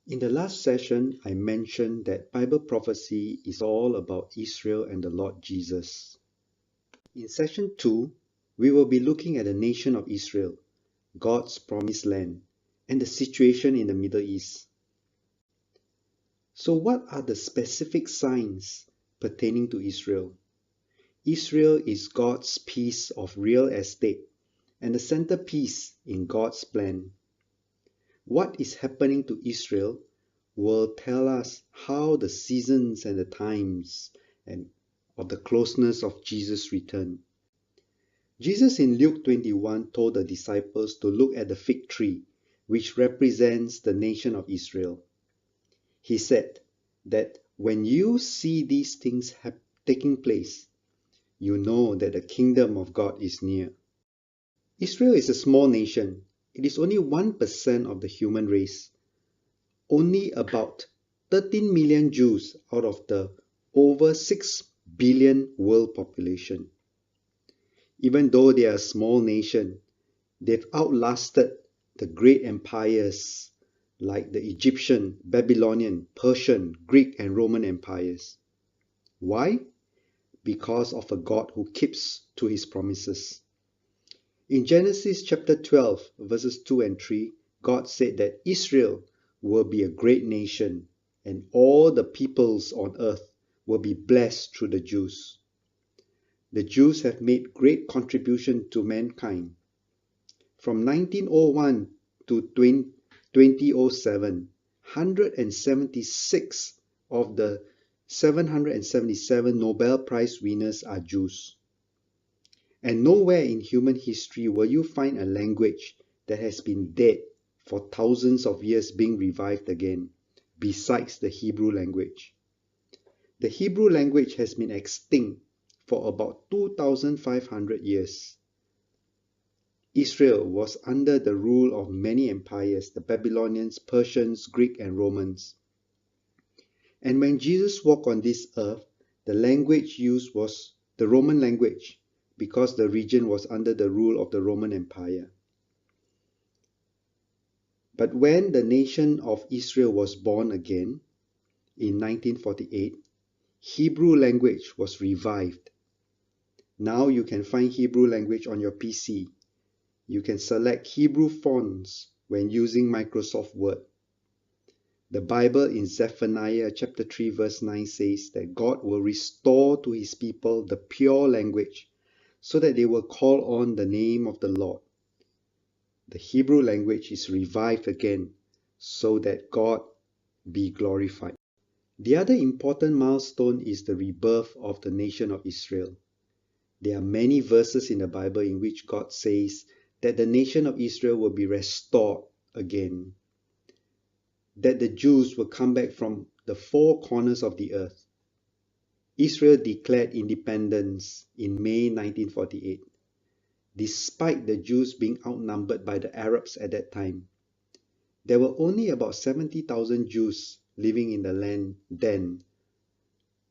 In the last session, I mentioned that Bible prophecy is all about Israel and the Lord Jesus. In session 2, we will be looking at the nation of Israel, God's promised land, and the situation in the Middle East. So what are the specific signs pertaining to Israel? Israel is God's piece of real estate and the centerpiece in God's plan. What is happening to Israel will tell us how the seasons and the times and of the closeness of Jesus' return. Jesus in Luke 21 told the disciples to look at the fig tree, which represents the nation of Israel. He said that when you see these things taking place, you know that the kingdom of God is near. Israel is a small nation. It is only 1% of the human race. Only about 13 million Jews out of the over 6 billion world population. Even though they are a small nation, they've outlasted the great empires like the Egyptian, Babylonian, Persian, Greek, and Roman empires. Why? Because of a God who keeps to his promises. In Genesis chapter 12, verses 2 and 3, God said that Israel will be a great nation and all the peoples on earth will be blessed through the Jews. The Jews have made great contribution to mankind. From 1901 to 2007, 176 of the 777 Nobel Prize winners are Jews. And nowhere in human history will you find a language that has been dead for thousands of years being revived again, besides the Hebrew language. The Hebrew language has been extinct for about 2,500 years. Israel was under the rule of many empires, the Babylonians, Persians, Greek, and Romans. And when Jesus walked on this earth, the language used was the Roman language, because the region was under the rule of the Roman Empire. But when the nation of Israel was born again in 1948, Hebrew language was revived. Now you can find Hebrew language on your PC. You can select Hebrew fonts when using Microsoft Word. The Bible in Zephaniah chapter 3 verse 9 says that God will restore to his people the pure language so that they will call on the name of the Lord. The Hebrew language is revived again so that God be glorified. The other important milestone is the rebirth of the nation of Israel. There are many verses in the Bible in which God says that the nation of Israel will be restored again, that the Jews will come back from the four corners of the earth. Israel declared independence in May 1948, despite the Jews being outnumbered by the Arabs at that time. There were only about 70,000 Jews living in the land then,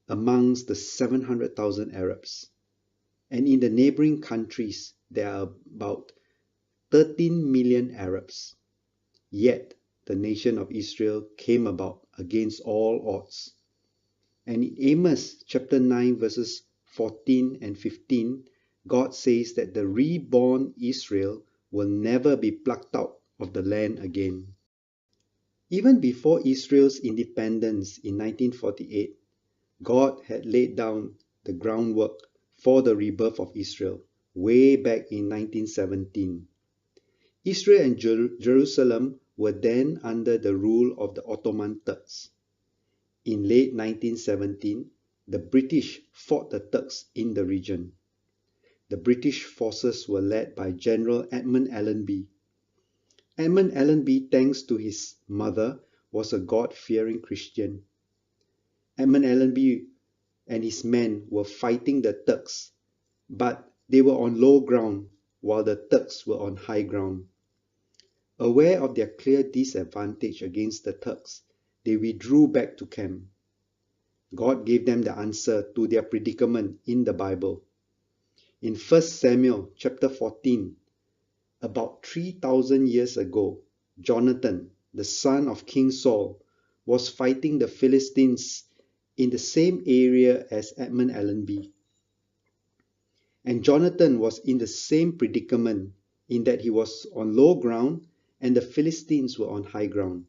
amongst the 700,000 Arabs. And in the neighboring countries, there are about 13 million Arabs. Yet, the nation of Israel came about against all odds. And in Amos chapter 9 verses 14 and 15, God says that the reborn Israel will never be plucked out of the land again. Even before Israel's independence in 1948, God had laid down the groundwork for the rebirth of Israel way back in 1917. Israel and Jerusalem were then under the rule of the Ottoman Turks. In late 1917, the British fought the Turks in the region. The British forces were led by General Edmund Allenby. Edmund Allenby, thanks to his mother, was a God-fearing Christian. Edmund Allenby and his men were fighting the Turks, but they were on low ground while the Turks were on high ground. Aware of their clear disadvantage against the Turks, they withdrew back to camp. God gave them the answer to their predicament in the Bible. In 1 Samuel chapter 14, about 3,000 years ago, Jonathan, the son of King Saul, was fighting the Philistines in the same area as Edmund Allenby. And Jonathan was in the same predicament in that he was on low ground and the Philistines were on high ground.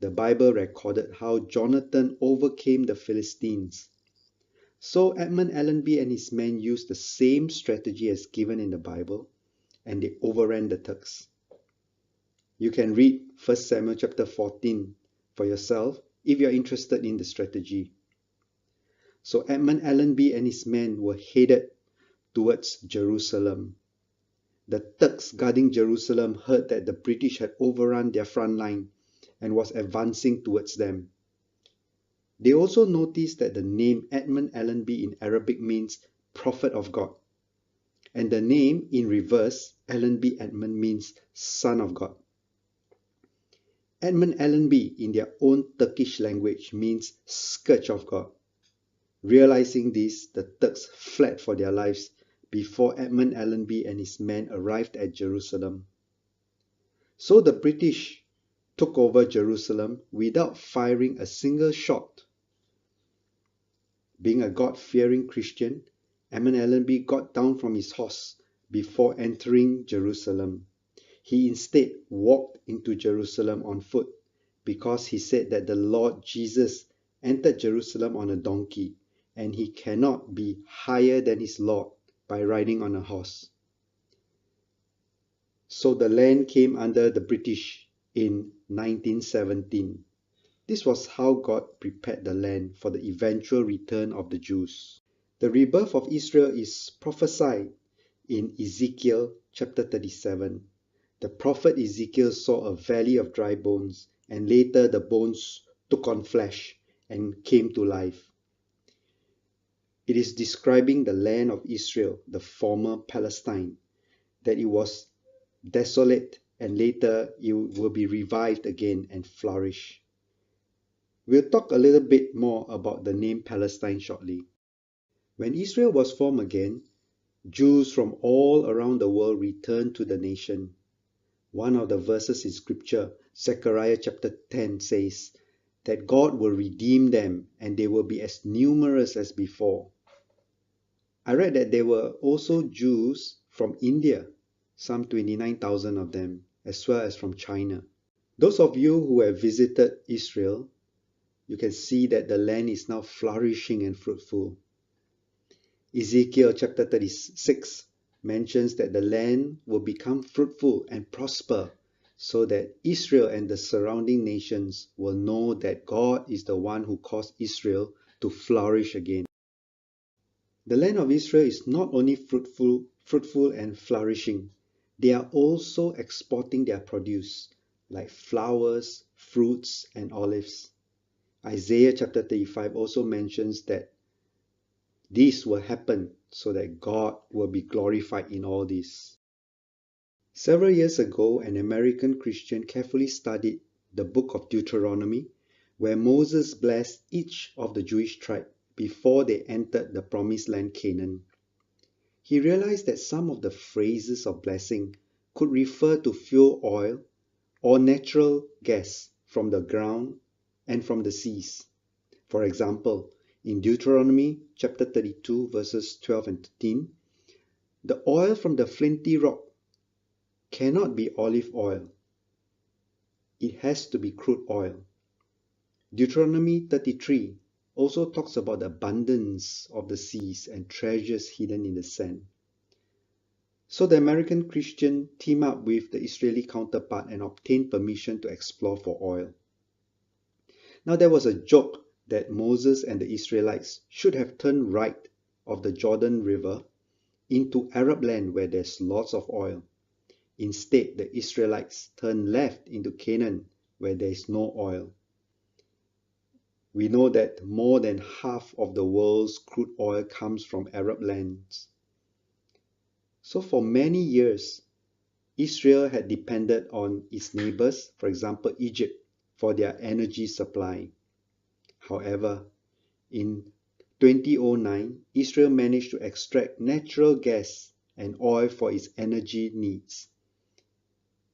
The Bible recorded how Jonathan overcame the Philistines. So Edmund Allenby and his men used the same strategy as given in the Bible, and they overran the Turks. You can read 1 Samuel chapter 14 for yourself if you're interested in the strategy. So Edmund Allenby and his men were headed towards Jerusalem. The Turks guarding Jerusalem heard that the British had overrun their front line and was advancing towards them. They also noticed that the name Edmund Allenby in Arabic means prophet of God, and the name in reverse, Allenby Edmund, means son of God. Edmund Allenby in their own Turkish language means scourge of God. Realizing this, the Turks fled for their lives before Edmund Allenby and his men arrived at Jerusalem. So the British took over Jerusalem without firing a single shot. Being a God-fearing Christian, Edmund Allenby got down from his horse before entering Jerusalem. He instead walked into Jerusalem on foot because he said that the Lord Jesus entered Jerusalem on a donkey and he cannot be higher than his Lord by riding on a horse. So the land came under the British in 1917. This was how God prepared the land for the eventual return of the Jews. The rebirth of Israel is prophesied in Ezekiel chapter 37. The prophet Ezekiel saw a valley of dry bones, and later the bones took on flesh and came to life. It is describing the land of Israel, the former Palestine, that it was desolate and later it will be revived again and flourish. We'll talk a little bit more about the name Palestine shortly. When Israel was formed again, Jews from all around the world returned to the nation. One of the verses in scripture, Zechariah chapter 10, says that God will redeem them and they will be as numerous as before. I read that there were also Jews from India, some 29,000 of them, as well as from China. Those of you who have visited Israel, you can see that the land is now flourishing and fruitful. Ezekiel chapter 36 mentions that the land will become fruitful and prosper so that Israel and the surrounding nations will know that God is the one who caused Israel to flourish again. The land of Israel is not only fruitful and flourishing, they are also exporting their produce like flowers, fruits, and olives. Isaiah chapter 35 also mentions that this will happen so that God will be glorified in all this. Several years ago, an American Christian carefully studied the book of Deuteronomy, where Moses blessed each of the Jewish tribes before they entered the promised land Canaan. He realized that some of the phrases of blessing could refer to fuel oil or natural gas from the ground and from the seas. For example, in Deuteronomy chapter 32 verses 12 and 13, the oil from the flinty rock cannot be olive oil. It has to be crude oil. Deuteronomy 33 also talks about the abundance of the seas and treasures hidden in the sand. So the American Christian teamed up with the Israeli counterpart and obtained permission to explore for oil. Now there was a joke that Moses and the Israelites should have turned right of the Jordan River into Arab land where there's lots of oil. Instead, the Israelites turned left into Canaan where there is no oil. We know that more than half of the world's crude oil comes from Arab lands. So for many years, Israel had depended on its neighbors, for example Egypt, for their energy supply. However, in 2009, Israel managed to extract natural gas and oil for its energy needs.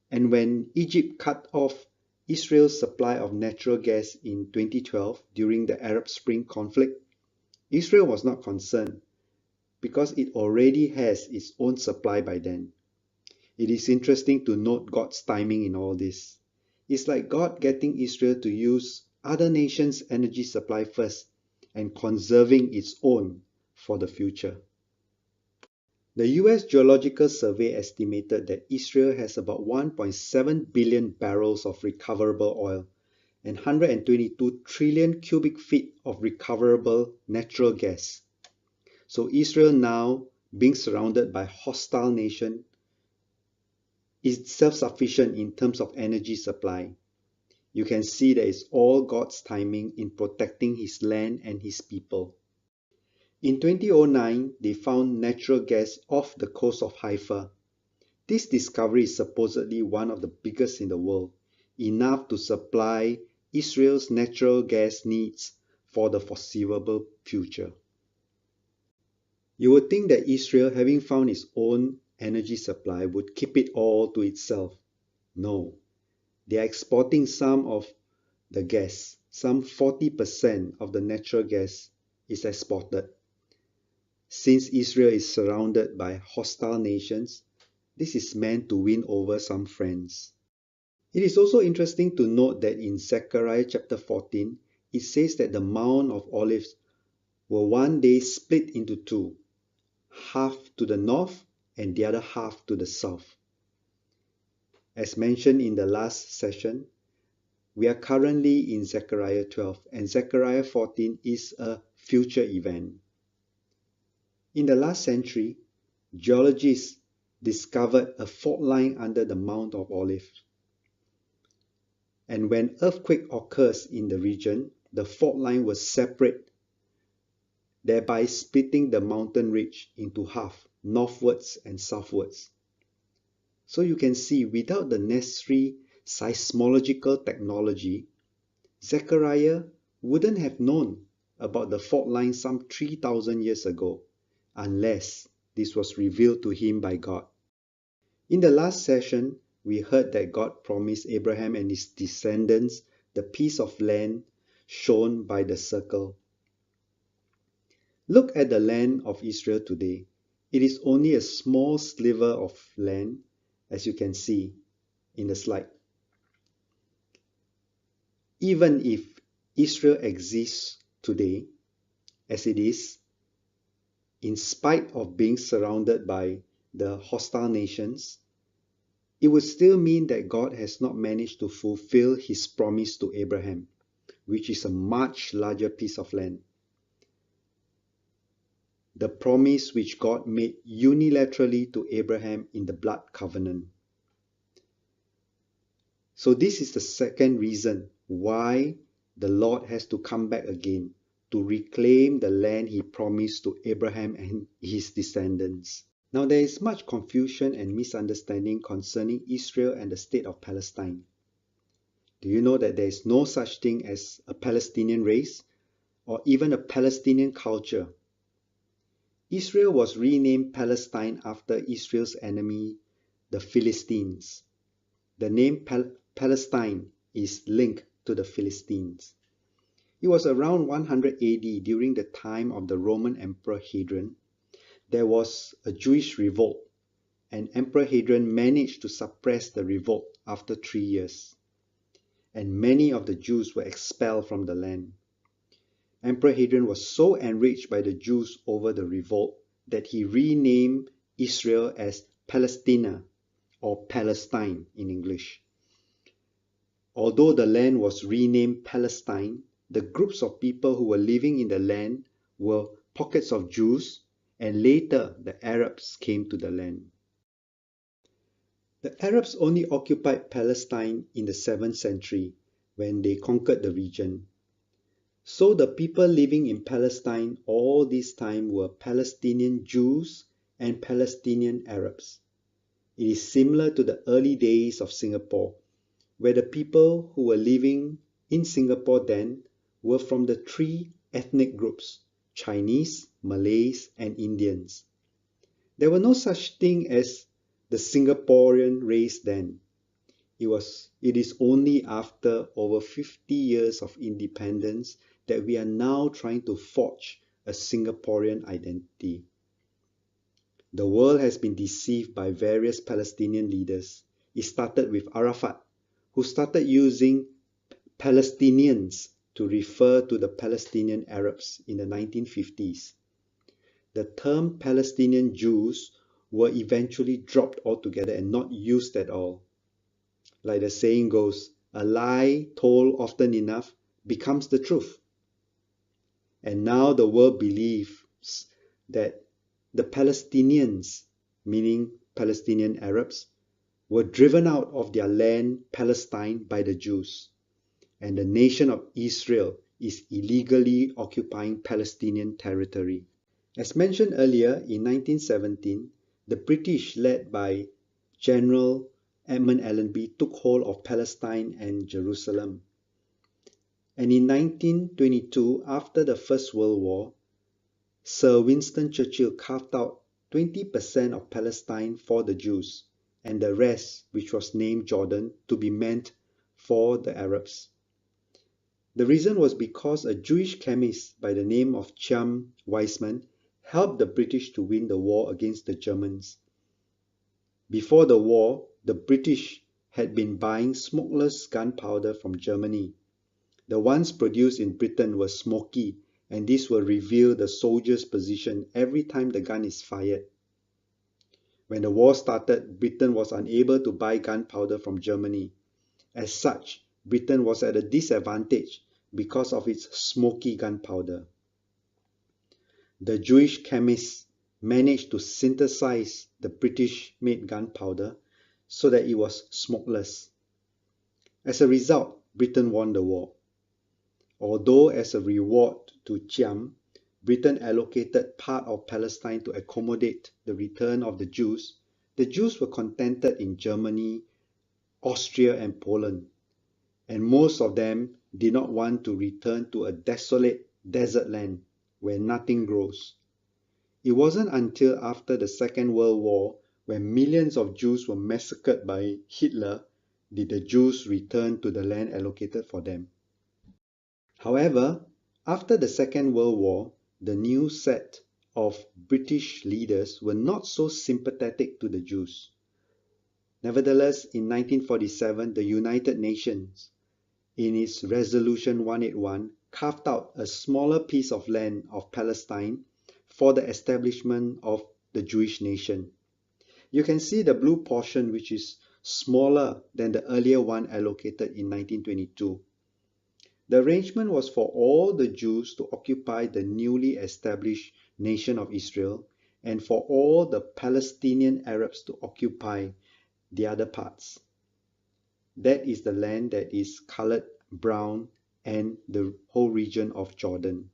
And when Egypt cut off Israel's supply of natural gas in 2012 during the Arab Spring conflict, Israel was not concerned because it already has its own supply by then. It is interesting to note God's timing in all this. It's like God getting Israel to use other nations' energy supply first and conserving its own for the future. The US Geological Survey estimated that Israel has about 1.7 billion barrels of recoverable oil and 122 trillion cubic feet of recoverable natural gas. So Israel now, being surrounded by hostile nations, is self-sufficient in terms of energy supply. You can see that it's all God's timing in protecting His land and His people. In 2009, they found natural gas off the coast of Haifa. This discovery is supposedly one of the biggest in the world, enough to supply Israel's natural gas needs for the foreseeable future. You would think that Israel, having found its own energy supply, would keep it all to itself. No, they are exporting some of the gas. Some 40% of the natural gas is exported. Since Israel is surrounded by hostile nations, this is meant to win over some friends. It is also interesting to note that in Zechariah chapter 14, it says that the Mount of Olives will one day split into two, half to the north and the other half to the south. As mentioned in the last session, we are currently in Zechariah 12, and Zechariah 14 is a future event. In the last century, geologists discovered a fault line under the Mount of Olives. And when earthquake occurs in the region, the fault line will separate, thereby splitting the mountain ridge into half, northwards and southwards. So you can see, without the necessary seismological technology, Zechariah wouldn't have known about the fault line some 3,000 years ago, unless this was revealed to him by God. In the last session, we heard that God promised Abraham and his descendants the piece of land shown by the circle. Look at the land of Israel today. It is only a small sliver of land, as you can see in the slide. Even if Israel exists today, as it is, in spite of being surrounded by the hostile nations, it would still mean that God has not managed to fulfill his promise to Abraham, which is a much larger piece of land. The promise which God made unilaterally to Abraham in the blood covenant. So this is the second reason why the Lord has to come back again to reclaim the land he promised to Abraham and his descendants. Now there is much confusion and misunderstanding concerning Israel and the state of Palestine. Do you know that there is no such thing as a Palestinian race or even a Palestinian culture? Israel was renamed Palestine after Israel's enemy, the Philistines. The name Palestine is linked to the Philistines. It was around 100 AD, during the time of the Roman Emperor Hadrian. There was a Jewish revolt, and Emperor Hadrian managed to suppress the revolt after 3 years. And many of the Jews were expelled from the land. Emperor Hadrian was so enraged by the Jews over the revolt that he renamed Israel as Palestina, or Palestine in English. Although the land was renamed Palestine, the groups of people who were living in the land were pockets of Jews, and later the Arabs came to the land. The Arabs only occupied Palestine in the 7th century when they conquered the region. So the people living in Palestine all this time were Palestinian Jews and Palestinian Arabs. It is similar to the early days of Singapore, where the people who were living in Singapore then were from the 3 ethnic groups: Chinese, Malays, and Indians. There were no such thing as the Singaporean race then. It is only after over 50 years of independence that we are now trying to forge a Singaporean identity. The world has been deceived by various Palestinian leaders. It started with Arafat, who started using Palestinians to refer to the Palestinian Arabs in the 1950s. The term Palestinian Jews were eventually dropped altogether and not used at all. Like the saying goes, a lie told often enough becomes the truth. And now the world believes that the Palestinians, meaning Palestinian Arabs, were driven out of their land, Palestine, by the Jews. And the nation of Israel is illegally occupying Palestinian territory. As mentioned earlier, in 1917, the British, led by General Edmund Allenby, took hold of Palestine and Jerusalem. And in 1922, after the First World War, Sir Winston Churchill carved out 20% of Palestine for the Jews, and the rest, which was named Jordan, to be meant for the Arabs. The reason was because a Jewish chemist by the name of Chaim Weizmann helped the British to win the war against the Germans. Before the war, the British had been buying smokeless gunpowder from Germany. The ones produced in Britain were smoky, and this will reveal the soldier's position every time the gun is fired. When the war started, Britain was unable to buy gunpowder from Germany. As such, Britain was at a disadvantage because of its smoky gunpowder. The Jewish chemists managed to synthesize the British-made gunpowder so that it was smokeless. As a result, Britain won the war. Although as a reward to Chaim, Britain allocated part of Palestine to accommodate the return of the Jews were contented in Germany, Austria, and Poland, and most of them did not want to return to a desolate desert land where nothing grows. It wasn't until after the Second World War, when millions of Jews were massacred by Hitler, did the Jews return to the land allocated for them. However, after the Second World War, the new set of British leaders were not so sympathetic to the Jews. Nevertheless, in 1947, the United Nations, in its Resolution 181, carved out a smaller piece of land of Palestine for the establishment of the Jewish nation. You can see the blue portion, which is smaller than the earlier one allocated in 1922. The arrangement was for all the Jews to occupy the newly established nation of Israel and for all the Palestinian Arabs to occupy the other parts. That is the land that is colored brown and the whole region of Jordan.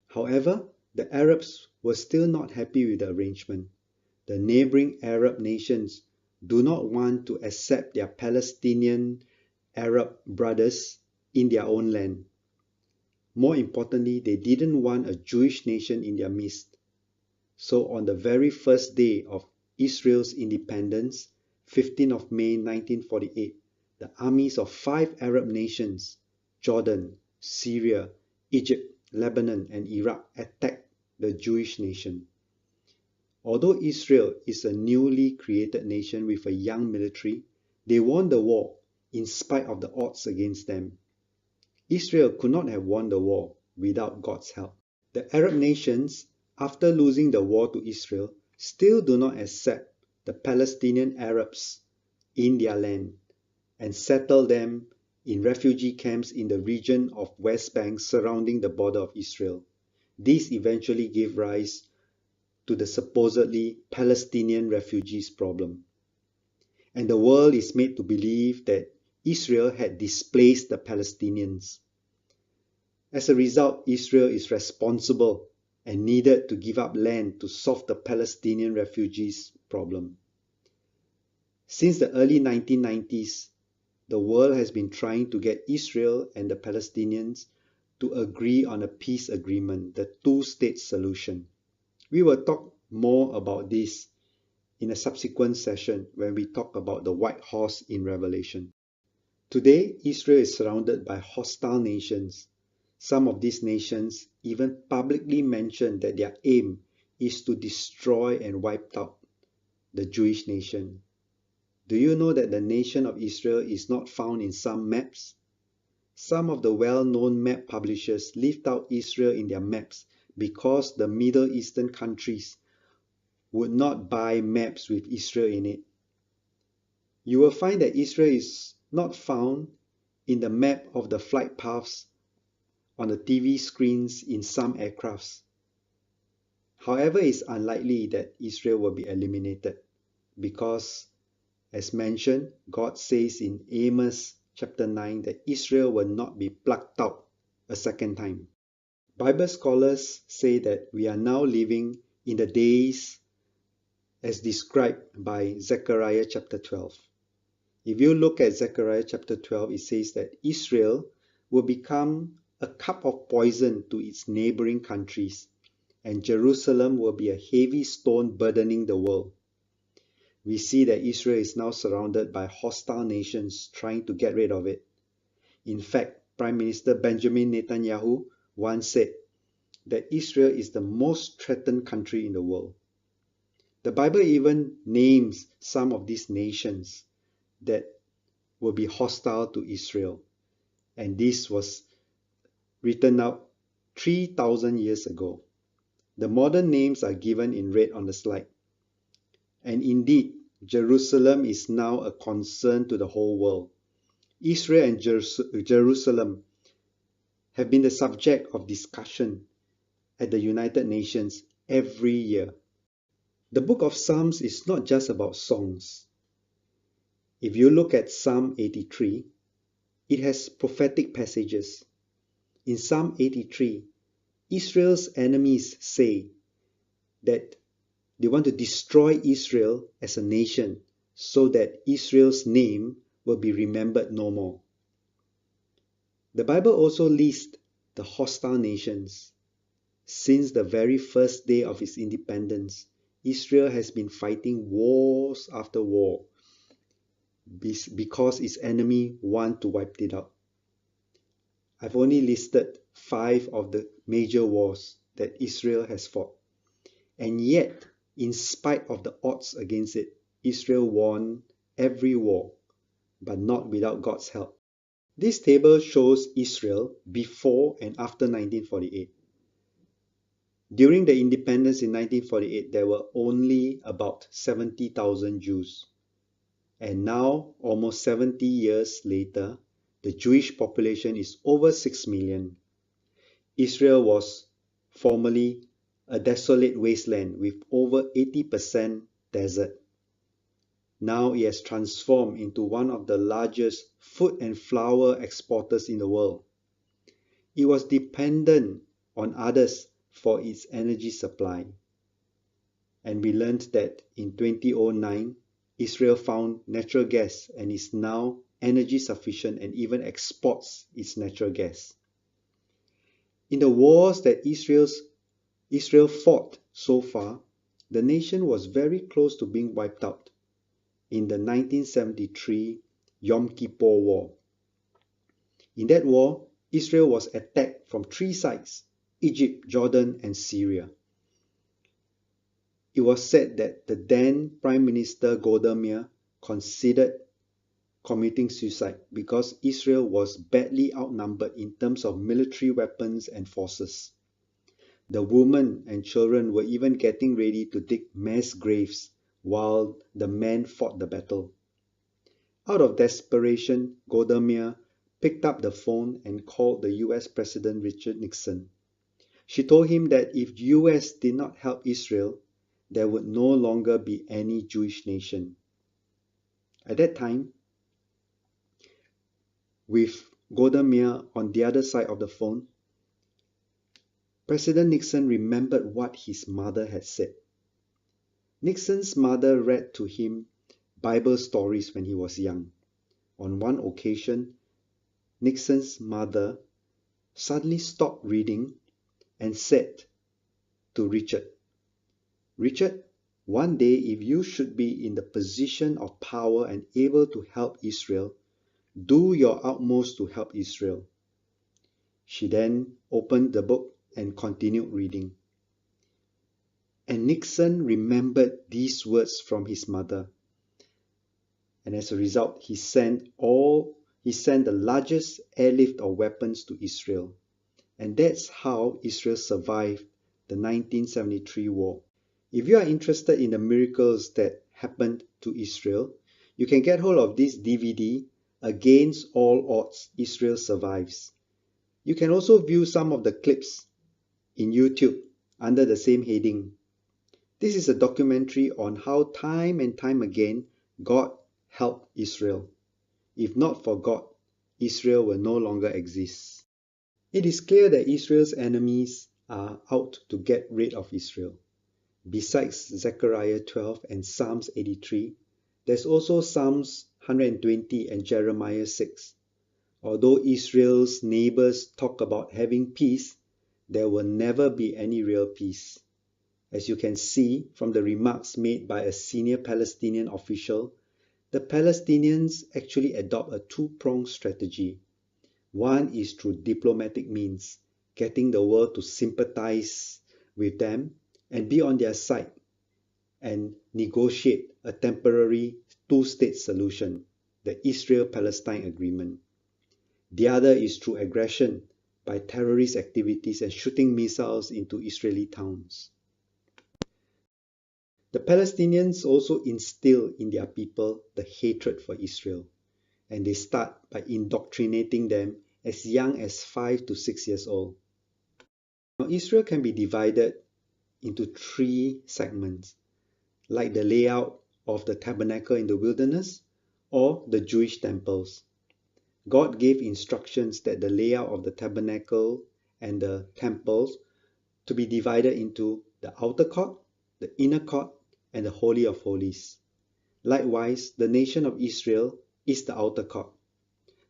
However, the Arabs were still not happy with the arrangement. The neighboring Arab nations do not want to accept their Palestinian Arab brothers in their own land. More importantly, they didn't want a Jewish nation in their midst. So on the very first day of Israel's independence, 15th of May 1948, the armies of 5 Arab nations, Jordan, Syria, Egypt, Lebanon, and Iraq, attacked the Jewish nation. Although Israel is a newly created nation with a young military, they won the war in spite of the odds against them. Israel could not have won the war without God's help. The Arab nations, after losing the war to Israel, still do not accept the Palestinian Arabs in their land and settle them in refugee camps in the region of West Bank surrounding the border of Israel. This eventually gave rise to the supposedly Palestinian refugees problem. And the world is made to believe that Israel had displaced the Palestinians. As a result, Israel is responsible and needed to give up land to solve the Palestinian refugees problem. Since the early 1990s, the world has been trying to get Israel and the Palestinians to agree on a peace agreement, the two-state solution. We will talk more about this in a subsequent session when we talk about the white horse in Revelation. Today, Israel is surrounded by hostile nations. Some of these nations even publicly mention that their aim is to destroy and wipe out the Jewish nation. Do you know that the nation of Israel is not found in some maps? Some of the well-known map publishers left out Israel in their maps because the Middle Eastern countries would not buy maps with Israel in it. You will find that Israel is not found in the map of the flight paths on the TV screens in some aircrafts. However, it's unlikely that Israel will be eliminated because, as mentioned, God says in Amos chapter 9 that Israel will not be plucked out a second time. Bible scholars say that we are now living in the days as described by Zechariah chapter 12. If you look at Zechariah chapter 12, it says that Israel will become a cup of poison to its neighboring countries, and Jerusalem will be a heavy stone burdening the world. We see that Israel is now surrounded by hostile nations trying to get rid of it. In fact, Prime Minister Benjamin Netanyahu once said that Israel is the most threatened country in the world. The Bible even names some of these nations that will be hostile to Israel, and this was written out 3,000 years ago. The modern names are given in red on the slide. And indeed, Jerusalem is now a concern to the whole world. Israel and Jerusalem have been the subject of discussion at the United Nations every year. The book of Psalms is not just about songs. If you look at Psalm 83, it has prophetic passages. In Psalm 83, Israel's enemies say that they want to destroy Israel as a nation so that Israel's name will be remembered no more. The Bible also lists the hostile nations. Since the very first day of its independence, Israel has been fighting wars after war because its enemy want to wipe it out. I've only listed 5 of the major wars that Israel has fought. And yet, in spite of the odds against it, Israel won every war, but not without God's help. This table shows Israel before and after 1948. During the independence in 1948, there were only about 70,000 Jews. And now, almost 70 years later, the Jewish population is over 6 million. Israel was formerly a desolate wasteland with over 80% desert. Now it has transformed into one of the largest food and flour exporters in the world. It was dependent on others for its energy supply. And we learned that in 2009, Israel found natural gas and is now energy sufficient and even exports its natural gas. In the wars that Israel fought so far, the nation was very close to being wiped out in the 1973 Yom Kippur War. In that war, Israel was attacked from 3 sides: Egypt, Jordan, and Syria. It was said that the then Prime Minister Golda Meir considered committing suicide because Israel was badly outnumbered in terms of military weapons and forces. The women and children were even getting ready to dig mass graves while the men fought the battle. Out of desperation, Golda Meir picked up the phone and called the US President Richard Nixon. She told him that if the US did not help Israel, there would no longer be any Jewish nation. At that time, with Golda Meir on the other side of the phone, President Nixon remembered what his mother had said. Nixon's mother read to him Bible stories when he was young. On one occasion, Nixon's mother suddenly stopped reading and said to Richard, "Richard, One day, if you should be in the position of power and able to help Israel, do your utmost to help Israel. She then opened the book and continued reading. And Nixon remembered these words from his mother. And as a result, he sent the largest airlift of weapons to Israel. And that's how Israel survived the 1973 war. If you are interested in the miracles that happened to Israel, you can get hold of this DVD, Against All Odds, Israel Survives. You can also view some of the clips in YouTube under the same heading. This is a documentary on how time and time again God helped Israel. If not for God, Israel will no longer exist. It is clear that Israel's enemies are out to get rid of Israel. Besides Zechariah 12 and Psalms 83, there's also Psalms 120 and Jeremiah 6. Although Israel's neighbors talk about having peace, there will never be any real peace. As you can see from the remarks made by a senior Palestinian official, the Palestinians actually adopt a two-pronged strategy. One is through diplomatic means, getting the world to sympathize with them and be on their side and negotiate a temporary two-state solution, the Israel-Palestine Agreement. The other is through aggression by terrorist activities and shooting missiles into Israeli towns. The Palestinians also instill in their people the hatred for Israel, and they start by indoctrinating them as young as 5 to 6 years old. Now, Israel can be divided into 3 segments, like the layout of the tabernacle in the wilderness or the Jewish temples. God gave instructions that the layout of the tabernacle and the temples to be divided into the outer court, the inner court, and the Holy of Holies. Likewise, the nation of Israel is the outer court.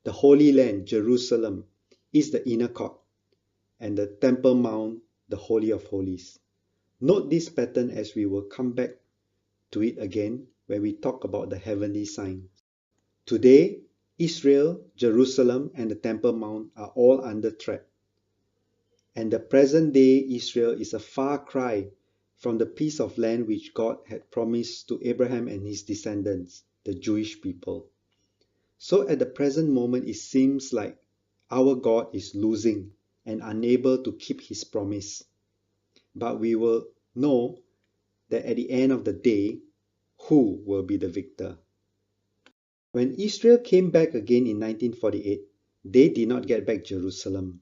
The Holy Land, Jerusalem, is the inner court, and the Temple Mount, the Holy of Holies. Note this pattern as we will come back to it again when we talk about the heavenly signs. Today, Israel, Jerusalem, and the Temple Mount are all under threat. And the present day Israel is a far cry from the piece of land which God had promised to Abraham and his descendants, the Jewish people. So at the present moment, it seems like our God is losing and unable to keep his promise. But we will know that at the end of the day, who will be the victor? When Israel came back again in 1948, they did not get back Jerusalem.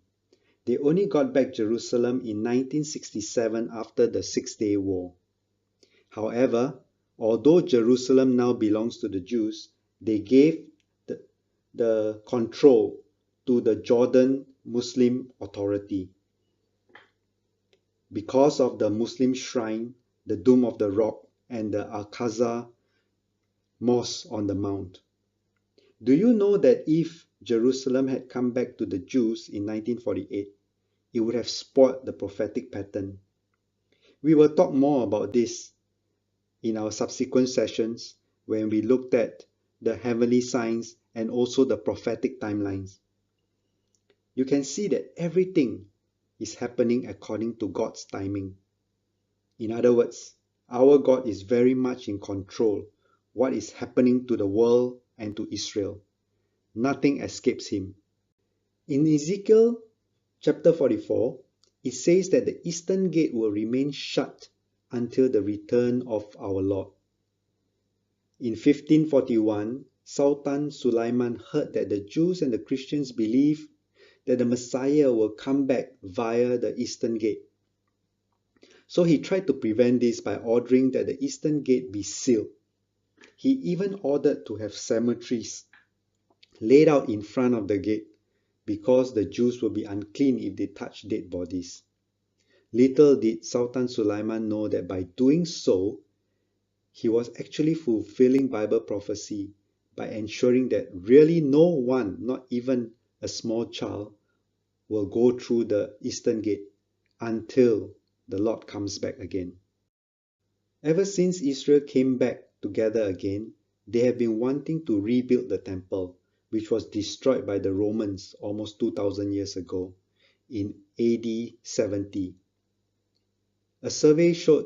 They only got back Jerusalem in 1967 after the Six-Day War. However, although Jerusalem now belongs to the Jews, they gave the control to the Jordan Muslim Authority. Because of the Muslim shrine, the Dome of the Rock, and the Al-Aqsa Mosque on the Mount. Do you know that if Jerusalem had come back to the Jews in 1948, it would have spoiled the prophetic pattern? We will talk more about this in our subsequent sessions when we looked at the heavenly signs and also the prophetic timelines. You can see that everything is happening according to God's timing. In other words, our God is very much in control what is happening to the world and to Israel. Nothing escapes him. In Ezekiel chapter 44, it says that the eastern gate will remain shut until the return of our Lord. In 1541, Sultan Sulaiman heard that the Jews and the Christians believe that the Messiah will come back via the eastern gate. So he tried to prevent this by ordering that the eastern gate be sealed. He even ordered to have cemeteries laid out in front of the gate because the Jews would be unclean if they touched dead bodies. Little did Sultan Sulaiman know that by doing so, he was actually fulfilling Bible prophecy by ensuring that really no one, not even a small child, will go through the eastern gate until the Lord comes back again. Ever since Israel came back together again, they have been wanting to rebuild the temple, which was destroyed by the Romans almost 2000 years ago in AD 70. A survey showed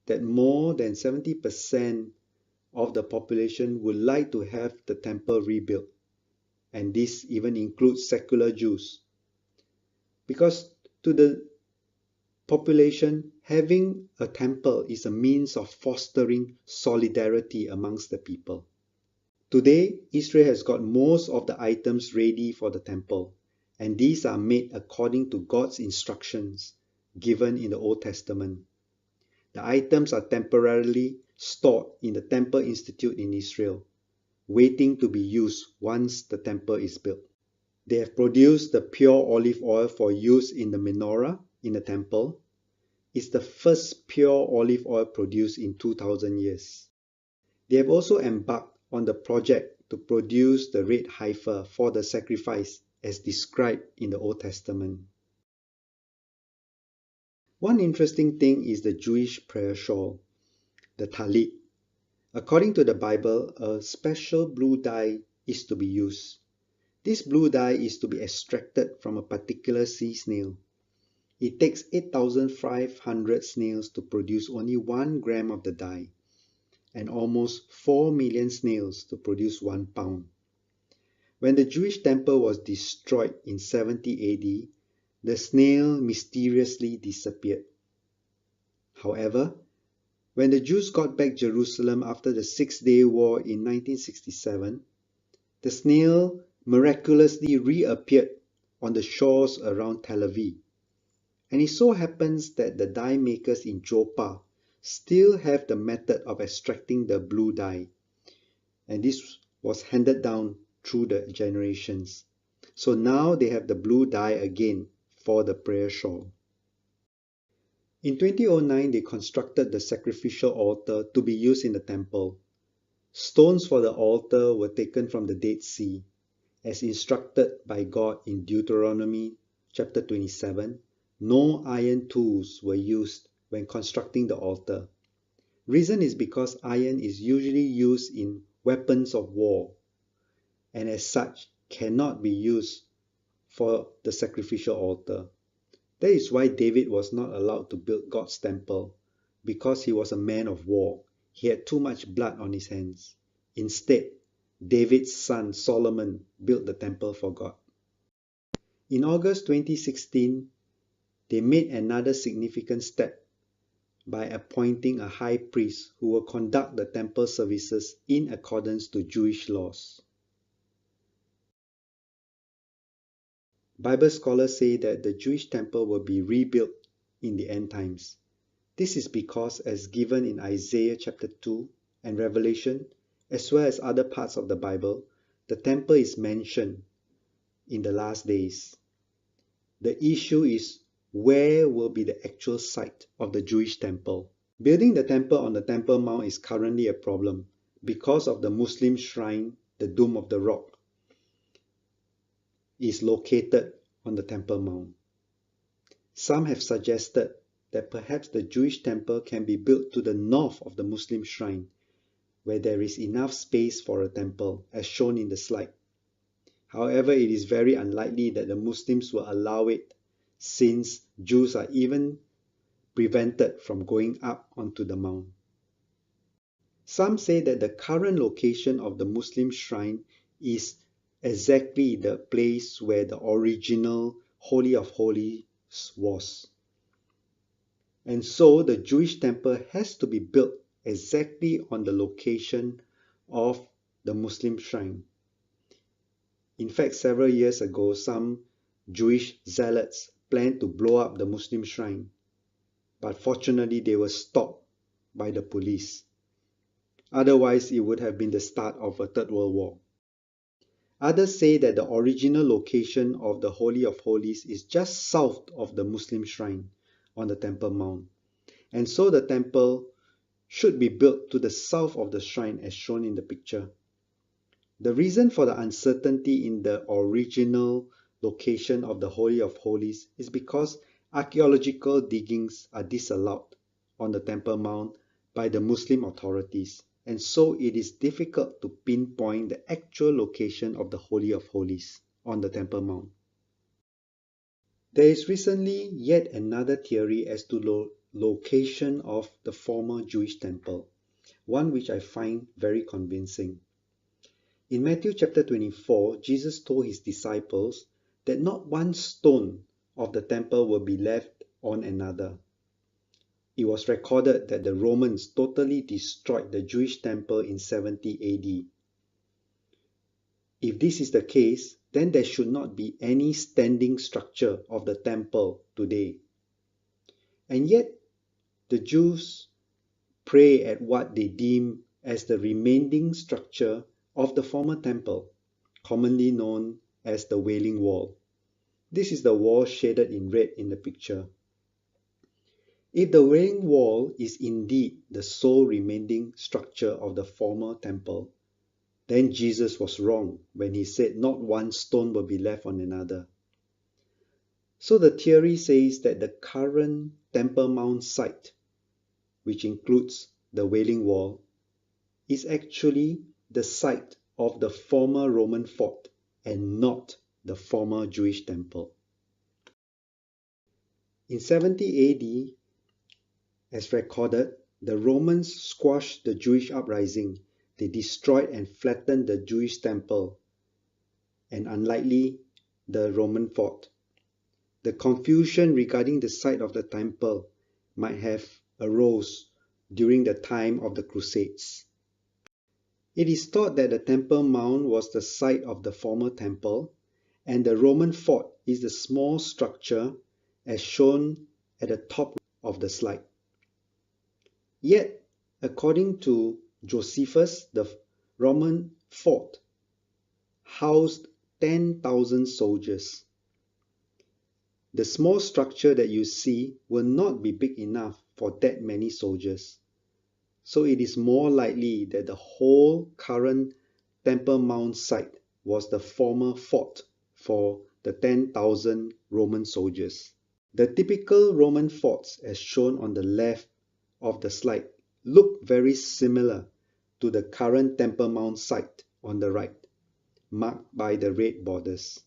that more than 70% of the population would like to have the temple rebuilt, and this even includes secular Jews. Because to the population, having a temple is a means of fostering solidarity amongst the people. Today, Israel has got most of the items ready for the temple, and these are made according to God's instructions given in the Old Testament. The items are temporarily stored in the Temple Institute in Israel, waiting to be used once the temple is built. They have produced the pure olive oil for use in the menorah in the temple. It's the first pure olive oil produced in 2000 years. They have also embarked on the project to produce the red heifer for the sacrifice as described in the Old Testament. One interesting thing is the Jewish prayer shawl, the talit. According to the Bible, a special blue dye is to be used. This blue dye is to be extracted from a particular sea snail. It takes 8,500 snails to produce only 1 gram of the dye, and almost 4 million snails to produce 1 pound. When the Jewish temple was destroyed in 70 AD, the snail mysteriously disappeared. However, when the Jews got back Jerusalem after the Six-Day War in 1967, the snail miraculously reappeared on the shores around Tel Aviv. And it so happens that the dye makers in Joppa still have the method of extracting the blue dye. And this was handed down through the generations. So now they have the blue dye again for the prayer shawl. In 2009, they constructed the sacrificial altar to be used in the temple. Stones for the altar were taken from the Dead Sea, as instructed by God in Deuteronomy chapter 27. No iron tools were used when constructing the altar. Reason is because iron is usually used in weapons of war, and as such cannot be used for the sacrificial altar. That is why David was not allowed to build God's temple, because he was a man of war. He had too much blood on his hands. Instead, David's son Solomon built the temple for God. In August 2016, they made another significant step by appointing a high priest who will conduct the temple services in accordance to Jewish laws. Bible scholars say that the Jewish temple will be rebuilt in the end times. This is because, as given in Isaiah chapter 2 and Revelation, as well as other parts of the Bible, the temple is mentioned in the last days. The issue is where will be the actual site of the Jewish temple. Building the temple on the Temple Mount is currently a problem because of the Muslim shrine, the Dome of the Rock, is located on the Temple Mount. Some have suggested that perhaps the Jewish temple can be built to the north of the Muslim shrine, where there is enough space for a temple, as shown in the slide. However, it is very unlikely that the Muslims will allow it, since Jews are even prevented from going up onto the mount. Some say that the current location of the Muslim shrine is exactly the place where the original Holy of Holies was. And so the Jewish temple has to be built exactly on the location of the Muslim shrine. In fact, several years ago, some Jewish zealots planned to blow up the Muslim shrine, but fortunately they were stopped by the police. Otherwise, it would have been the start of a Third World War. Others say that the original location of the Holy of Holies is just south of the Muslim shrine on the Temple Mount, and so the temple should be built to the south of the shrine as shown in the picture. The reason for the uncertainty in the original location of the Holy of Holies is because archaeological diggings are disallowed on the Temple Mount by the Muslim authorities, and so it is difficult to pinpoint the actual location of the Holy of Holies on the Temple Mount. There is recently yet another theory as to location of the former Jewish temple, one which I find very convincing. In Matthew chapter 24, Jesus told his disciples that not one stone of the temple will be left on another. It was recorded that the Romans totally destroyed the Jewish temple in 70 AD. If this is the case, then there should not be any standing structure of the temple today. And yet, the Jews pray at what they deem as the remaining structure of the former temple, commonly known as the Wailing Wall. This is the wall shaded in red in the picture. If the Wailing Wall is indeed the sole remaining structure of the former temple, then Jesus was wrong when he said not one stone will be left on another. So the theory says that the current Temple Mount site, which includes the Wailing Wall, is actually the site of the former Roman fort and not the former Jewish temple. In 70 AD, as recorded, the Romans squashed the Jewish uprising. They destroyed and flattened the Jewish temple and, unlikely, the Roman fort. The confusion regarding the site of the temple might have arose during the time of the Crusades. It is thought that the Temple Mount was the site of the former temple, and the Roman fort is the small structure as shown at the top of the slide. Yet, according to Josephus, the Roman fort housed 10,000 soldiers. The small structure that you see will not be big enough for that many soldiers. So it is more likely that the whole current Temple Mount site was the former fort for the 10,000 Roman soldiers. The typical Roman forts, as shown on the left of the slide, look very similar to the current Temple Mount site on the right, marked by the red borders.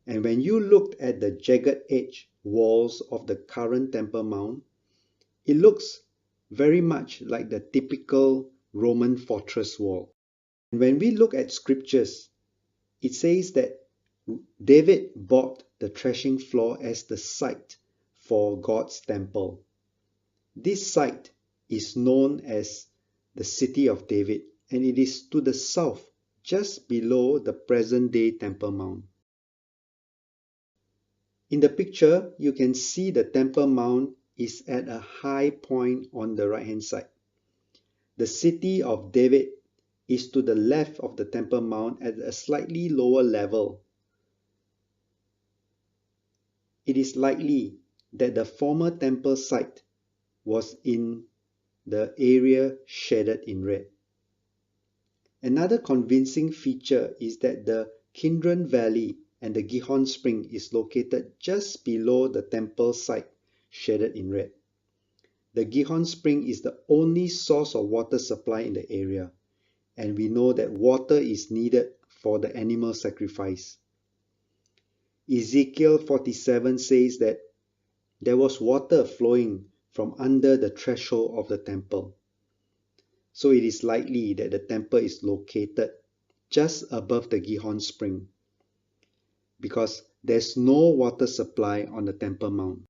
And when you looked at the jagged edge walls of the current Temple Mount, it looks very much like the typical Roman fortress wall. And when we look at scriptures, it says that David bought the threshing floor as the site for God's temple. This site is known as the City of David, and it is to the south, just below the present-day Temple Mount. In the picture, you can see the Temple Mount is at a high point on the right-hand side. The City of David is to the left of the Temple Mount at a slightly lower level. It is likely that the former temple site was in the area shaded in red. Another convincing feature is that the Kidron Valley and the Gihon Spring is located just below the temple site shaded in red. The Gihon Spring is the only source of water supply in the area, and we know that water is needed for the animal sacrifice. Ezekiel 47 says that there was water flowing from under the threshold of the temple. So it is likely that the temple is located just above the Gihon Spring, because there's no water supply on the Temple Mount.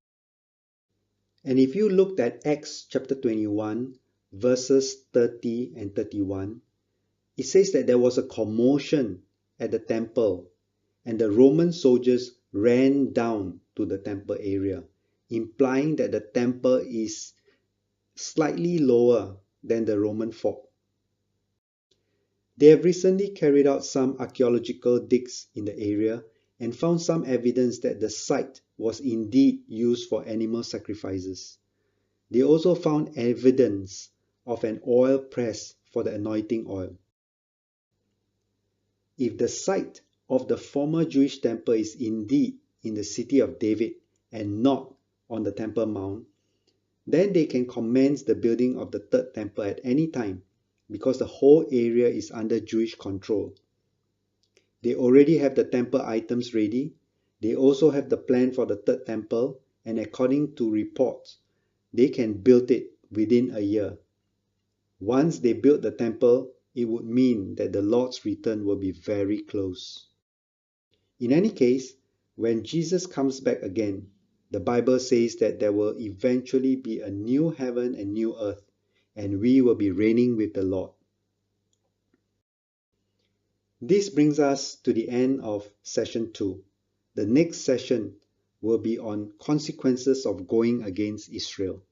And if you looked at Acts chapter 21, verses 30 and 31, it says that there was a commotion at the temple, and the Roman soldiers ran down to the temple area, implying that the temple is slightly lower than the Roman fort. They have recently carried out some archaeological digs in the area and found some evidence that the site was indeed used for animal sacrifices. They also found evidence of an oil press for the anointing oil. If the site of the former Jewish temple is indeed in the City of David and not on the Temple Mount, Then they can commence the building of the third temple at any time, because the whole area is under Jewish control. They already have the temple items ready. They also have the plan for the third temple, and according to reports, they can build it within a year. Once they build the temple, it would mean that the Lord's return will be very close. In any case, when Jesus comes back again, the Bible says that there will eventually be a new heaven and new earth, and we will be reigning with the Lord. This brings us to the end of session 2. The next session will be on consequences of going against Israel.